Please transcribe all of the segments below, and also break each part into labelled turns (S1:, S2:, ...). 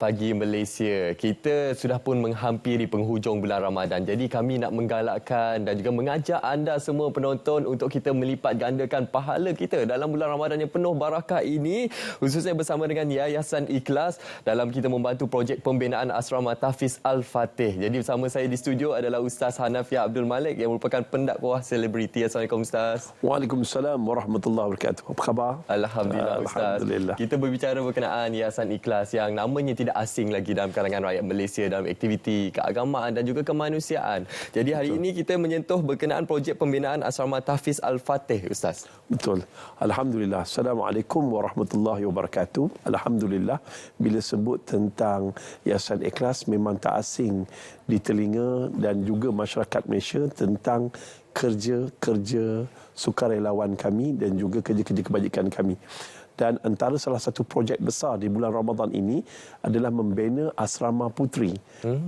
S1: Pagi Malaysia. Kita sudah pun menghampiri penghujung bulan Ramadan. Jadi kami nak menggalakkan dan juga mengajak anda semua penonton untuk kita melipat gandakan pahala kita dalam bulan Ramadan yang penuh barakah ini, khususnya bersama dengan Yayasan Ikhlas dalam kita membantu projek pembinaan asrama Tahfiz Al-Fatih. Jadi bersama saya di studio adalah Ustaz Hanafiah Abdul Malik yang merupakan pendakwah selebriti. Assalamualaikum Ustaz.
S2: Waalaikumsalam warahmatullahi wabarakatuh. Apa khabar?
S1: Alhamdulillah Ustaz.
S2: Alhamdulillah.
S1: Kita berbicara berkenaan Yayasan Ikhlas yang namanya tidak asing lagi dalam kalangan rakyat Malaysia dalam aktiviti keagamaan dan juga kemanusiaan. Jadi hari ini kita menyentuh berkenaan projek pembinaan asrama Tahfiz Al-Fatih, Ustaz.
S2: Betul. Alhamdulillah. Assalamualaikum warahmatullahi wabarakatuh. Alhamdulillah, bila sebut tentang Yayasan Ikhlas memang tak asing di telinga dan juga masyarakat Malaysia tentang kerja-kerja sukarelawan kami dan juga kerja-kerja kebajikan kami. Dan antara salah satu projek besar di bulan Ramadan ini adalah membina asrama puteri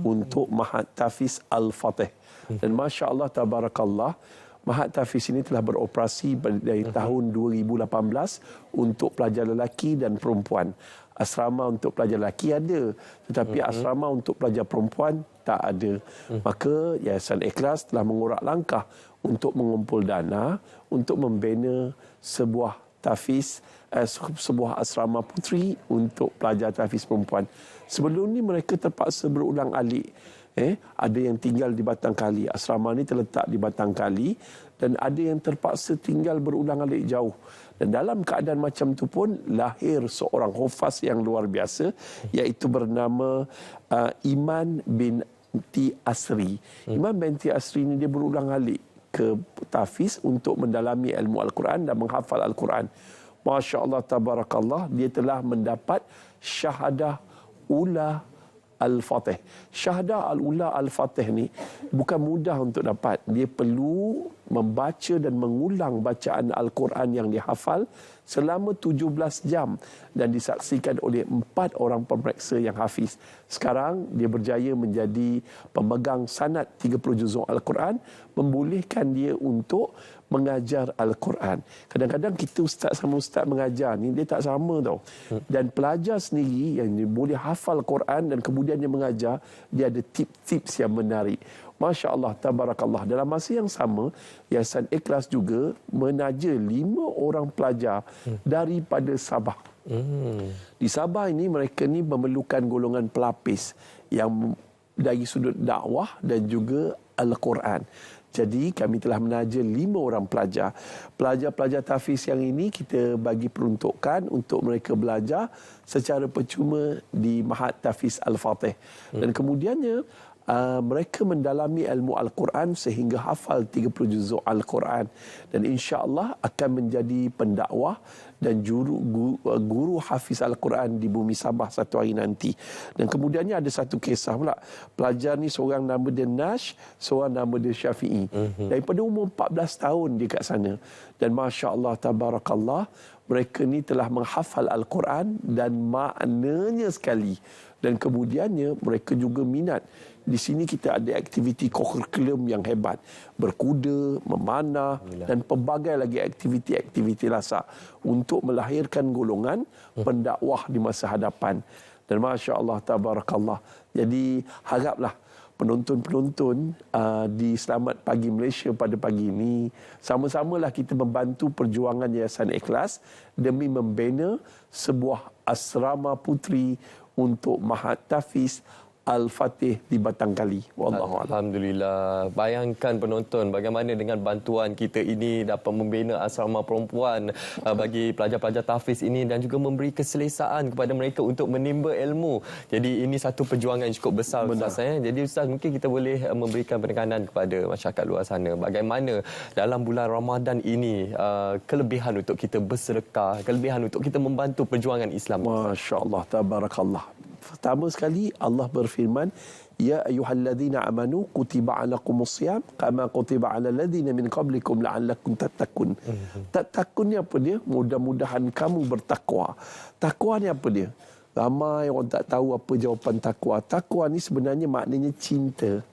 S2: untuk Mahat Tahfiz Al-Fatih. Dan Masya Allah, Tabarakallah, Mahat Tahfiz ini telah beroperasi dari tahun 2018 untuk pelajar lelaki dan perempuan. Asrama untuk pelajar lelaki ada, tetapi asrama untuk pelajar perempuan tak ada. Maka Yayasan Ikhlas telah mengurak langkah untuk mengumpul dana untuk membina sebuah tahfiz, sebuah asrama puteri untuk pelajar tahfiz perempuan. Sebelum ni mereka terpaksa berulang-alik. Ada yang tinggal di Batang Kali. Asrama ni terletak di Batang Kali dan ada yang terpaksa tinggal berulang-alik jauh. Dan dalam keadaan macam tu pun lahir seorang hufaz yang luar biasa, iaitu bernama Iman binti Asri. Iman binti Asri ni dia berulang-alik ke tahfiz untuk mendalami ilmu Al-Quran dan menghafal Al-Quran. Masya Allah, Tabarakallah, dia telah mendapat syahadah Ula Al-Fatih. Syahadah Al-Ula Al-Fatih ni bukan mudah untuk dapat. Dia perlu membaca dan mengulang bacaan Al-Quran yang dihafal selama 17 jam dan disaksikan oleh 4 orang pemeriksa yang hafiz. Sekarang dia berjaya menjadi pemegang sanad 30 juzuk Al-Quran, membolehkan dia untuk mengajar Al-Quran. Kadang-kadang kita ustaz sama ustaz mengajar ni dia tak sama tau. Dan pelajar sendiri yang boleh hafal Quran dan kemudian dia mengajar, dia ada tips-tips yang menarik. Masya Allah, Tabarakallah. Dalam masa yang sama, Yayasan Ikhlas juga menaja 5 orang pelajar daripada Sabah. Di Sabah ini mereka ni memerlukan golongan pelapis yang dari sudut dakwah dan juga Al-Quran. Jadi kami telah menaja 5 orang pelajar. Pelajar-pelajar tahfiz yang ini kita bagi peruntukan untuk mereka belajar secara percuma di Mahat Tahfiz Al-Fatih. Dan kemudiannya mereka mendalami ilmu Al-Quran sehingga hafal 30 juzuk Al-Quran. Dan insya-Allah akan menjadi pendakwah dan guru hafiz Al-Quran di bumi Sabah satu hari nanti. Dan kemudiannya ada satu kisah pula. Pelajar ni seorang nama dia Nash, seorang nama dia Syafi'i. Daripada umur 14 tahun dia kat sana. Dan Masya Allah, Tabarakallah, mereka ni telah menghafal Al-Quran dan maknanya sekali. Dan kemudiannya mereka juga minat. Di sini kita ada aktiviti kurikulum yang hebat. Berkuda, memanah dan pelbagai lagi aktiviti-aktiviti lasak untuk melahirkan golongan pendakwah di masa hadapan. Dan Masya Allah, Tabarakallah. Jadi haraplah penonton-penonton di Selamat Pagi Malaysia pada pagi ini, sama-samalah kita membantu perjuangan Yayasan Ikhlas demi membina sebuah asrama puteri untuk Mahat Tahfiz Al-Fatih di Batang Kali. Wallahu a'lam.
S1: Alhamdulillah. Bayangkan penonton bagaimana dengan bantuan kita ini dapat membina asrama perempuan bagi pelajar-pelajar tahfiz ini dan juga memberi keselesaan kepada mereka untuk menimba ilmu. Jadi ini satu perjuangan yang cukup besar, Ustaz. Jadi Ustaz, mungkin kita boleh memberikan penekanan kepada masyarakat luar sana bagaimana dalam bulan Ramadan ini kelebihan untuk kita bersedekah, kelebihan untuk kita membantu perjuangan Islam.
S2: Masya-Allah, Tabarakallah. Pertama sekali Allah berfirman, ya ayyuhalladzina amanu kutiba alaikumusiyam kama kutiba alal ladzina min qablikum la'allakum tattaqun. Tattaqun ni apa dia? Mudah-mudahan kamu bertakwa. Takwa ni apa dia? Ramai orang tak tahu apa jawapan takwa. Takwa ni sebenarnya maknanya cinta.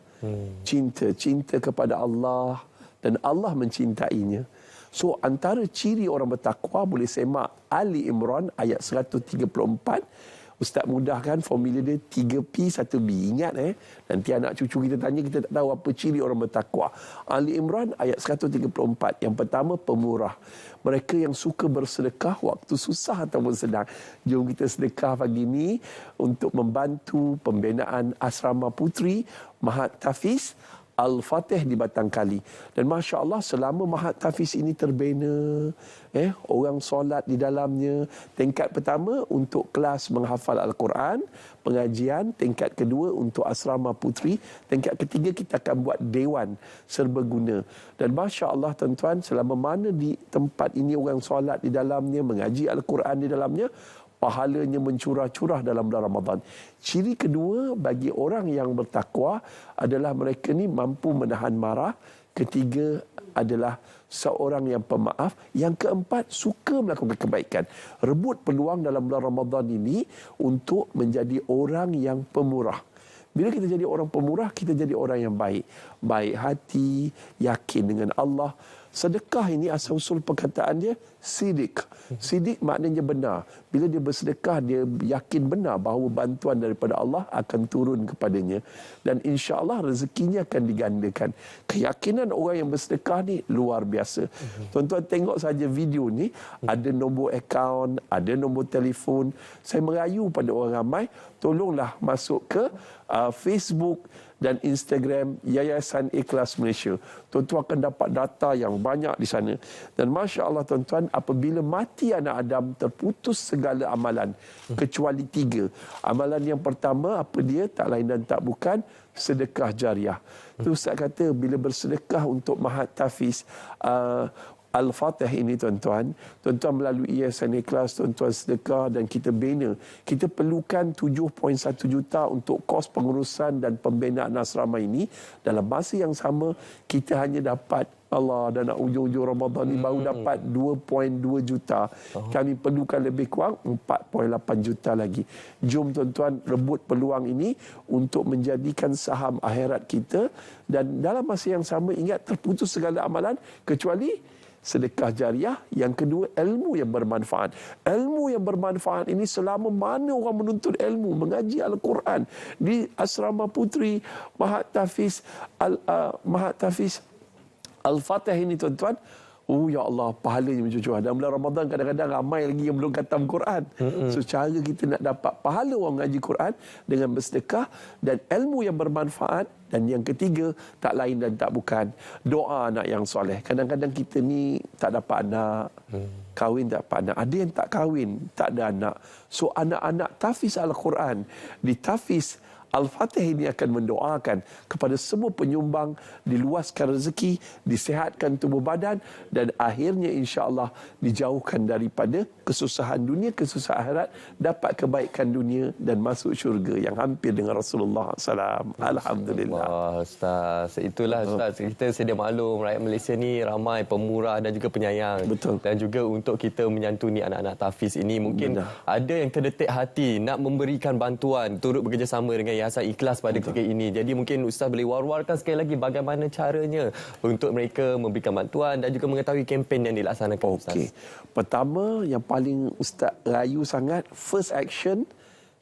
S2: Cinta kepada Allah dan Allah mencintainya. So antara ciri orang bertakwa boleh semak Ali Imran ayat 134. Ustaz mudahkan formula dia 3P 1B. Ingat nanti anak cucu kita tanya, kita tak tahu apa ciri orang bertakwa. Ali Imran ayat 134. Yang pertama, pemurah. Mereka yang suka bersedekah waktu susah ataupun sedang. Jom kita sedekah pagi ini untuk membantu pembinaan asrama putri Mahat Tafiz Al-Fatih di Batang Kali. Dan Masya Allah, selama Mahat Tafiz ini terbina, orang solat di dalamnya. Tingkat pertama untuk kelas menghafal Al-Quran, pengajian. Tingkat kedua untuk asrama putri. Tingkat ketiga kita akan buat dewan serbaguna. Dan Masya Allah tuan-tuan, selama mana di tempat ini orang solat di dalamnya, mengaji Al-Quran di dalamnya, pahalanya mencurah-curah dalam bulan Ramadan. Ciri kedua bagi orang yang bertakwa adalah mereka ni mampu menahan marah. Ketiga adalah seorang yang pemaaf. Yang keempat, suka melakukan kebaikan. Rebut peluang dalam bulan Ramadan ini untuk menjadi orang yang pemurah. Bila kita jadi orang pemurah, kita jadi orang yang baik. Baik hati, yakin dengan Allah. Sedekah ini asal-usul perkataan dia sidik. Sidik maknanya benar. Bila dia bersedekah, dia yakin benar bahawa bantuan daripada Allah akan turun kepadanya. Dan insya-Allah rezekinya akan digandakan. Keyakinan orang yang bersedekah ni luar biasa. Tuan-tuan tengok saja video ni, ada nombor akaun, ada nombor telefon. Saya merayu pada orang ramai, tolonglah masuk ke Facebook dan Instagram Yayasan Ikhlas Malaysia. Tuan-tuan akan dapat data yang banyak di sana. Dan Masya Allah tuan-tuan, apabila mati anak Adam, terputus segala amalan. Kecuali 3. Amalan yang pertama, apa dia? Tak lain dan tak bukan, sedekah jariah. Tu Ustaz kata, bila bersedekah untuk Mahat Tafiz Al-Fatih ini tuan-tuan melalui Yayasan Ikhlas, tuan-tuan sedekah dan kita bina. Kita perlukan 7.1 juta untuk kos pengurusan dan pembinaan asrama ini. Dalam masa yang sama, kita hanya dapat dan nak ujung-ujung Ramadan ni baru dapat 2.2 juta. Kami perlukan lebih kurang 4.8 juta lagi. Jom tuan-tuan rebut peluang ini untuk menjadikan saham akhirat kita. Dan dalam masa yang sama, ingat, terputus segala amalan kecuali sedekah jariah. Yang kedua, ilmu yang bermanfaat. Ilmu yang bermanfaat ini selama mana orang menuntut ilmu, mengaji Al-Quran di asrama putri Mahat Tafiz Al-Fatih ini tuan-tuan, ya Allah, pahalanya mencurah. Dan bulan Ramadan kadang-kadang ramai lagi yang belum khatam Quran. So cara kita nak dapat pahala orang mengaji Quran dengan bersedekah dan ilmu yang bermanfaat. Dan yang ketiga, tak lain dan tak bukan, doa anak yang soleh. Kadang-kadang kita ni tak dapat anak, kahwin tak dapat anak. Ada yang tak kahwin, tak ada anak. So anak-anak tahfiz Al-Quran di tahfiz Al-Fatih ini akan mendoakan kepada semua penyumbang, diluaskan rezeki, disehatkan tubuh badan dan akhirnya insya-Allah dijauhkan daripada kesusahan dunia, kesusahan akhirat, dapat kebaikan dunia dan masuk syurga yang hampir dengan Rasulullah SAW. Alhamdulillah.
S1: Wah, Ustaz. Itulah Ustaz, kita sedia maklum rakyat Malaysia ni ramai pemurah dan juga penyayang.
S2: Betul.
S1: Dan juga untuk kita menyantuni anak-anak tahfiz ini, mungkin ada yang terdetik hati nak memberikan bantuan, turut bekerjasama dengan Yayasan Ikhlas pada ketika ini. Jadi mungkin Ustaz boleh war-warkan sekali lagi bagaimana caranya untuk mereka memberikan bantuan dan juga mengetahui kempen yang dilaksanakan.
S2: Okey. Pertama, yang paling Ustaz rayu sangat, first action,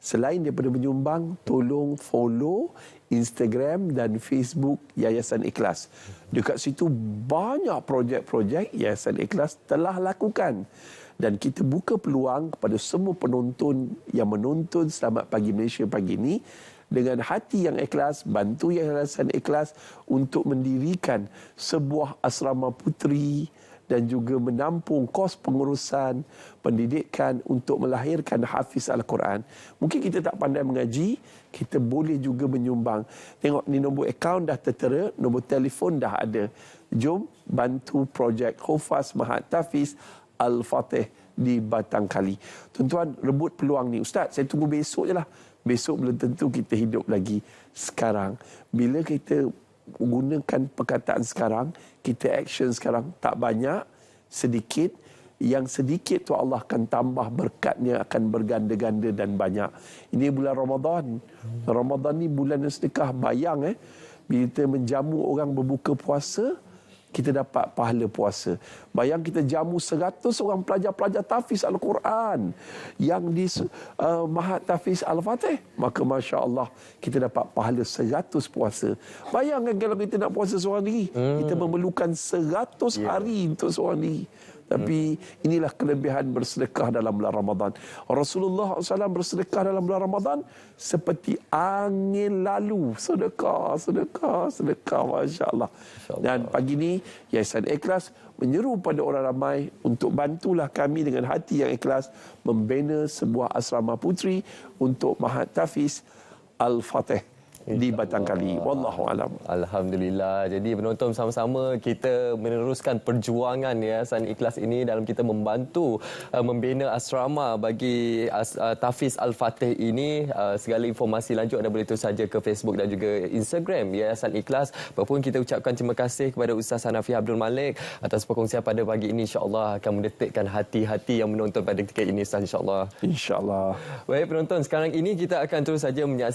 S2: selain daripada menyumbang, tolong follow Instagram dan Facebook Yayasan Ikhlas. Dekat situ banyak projek-projek Yayasan Ikhlas telah lakukan. Dan kita buka peluang kepada semua penonton yang menonton Selamat Pagi Malaysia pagi ini, dengan hati yang ikhlas, bantu Yayasan Ikhlas untuk mendirikan sebuah asrama putri dan juga menampung kos pengurusan pendidikan untuk melahirkan hafiz Al-Quran. Mungkin kita tak pandai mengaji, kita boleh juga menyumbang. Tengok ni, nombor akaun dah tertera, nombor telefon dah ada. Jom bantu projek Hufaz Mahat Tafiz Al-Fatih di Batang Kali. Tuan-tuan, rebut peluang ni. Ustaz, saya tunggu besok je lah. Besok belum tentu kita hidup lagi. Sekarang, bila kita gunakan perkataan sekarang, kita action sekarang, tak banyak, sedikit. Yang sedikit tu Allah akan tambah berkatnya, akan berganda-ganda dan banyak. Ini bulan Ramadan. Ramadan ni bulan sedekah. Bayang bila kita menjamu orang berbuka puasa, kita dapat pahala puasa. Bayang kita jamu 100 orang pelajar-pelajar tahfiz Al-Quran yang di Mahat Tahfiz Al-Fatih, maka Masya Allah kita dapat pahala 100 puasa. Bayangkan kalau kita nak puasa seorang diri, kita memerlukan 100 hari untuk seorang diri. Tapi inilah kelebihan bersedekah dalam bulan Ramadan. Rasulullah SAW bersedekah dalam bulan Ramadan seperti angin lalu. Sedekah, sedekah, sedekah. Masya Allah. Dan pagi ini Yayasan Ikhlas menyeru pada orang ramai untuk bantulah kami dengan hati yang ikhlas membina sebuah asrama putri untuk Mahat Tahfiz Al-Fatih di Batangkali. Wallahu alam.
S1: Alhamdulillah. Jadi penonton, sama-sama kita meneruskan perjuangan Yayasan Ikhlas ini dalam kita membantu membina asrama bagi Tahfiz Al-Fatih ini. Segala informasi lanjut anda boleh terus saja ke Facebook dan juga Instagram Yayasan Ikhlas. Apapun kita ucapkan terima kasih kepada Ustaz Hanafi Abdul Malik atas perkongsian pada pagi ini. InsyaAllah akan mendetikkan hati-hati yang menonton pada ketika ini, Ustaz, insyaAllah.
S2: InsyaAllah.
S1: Baik penonton, sekarang ini kita akan terus saja menyaksikan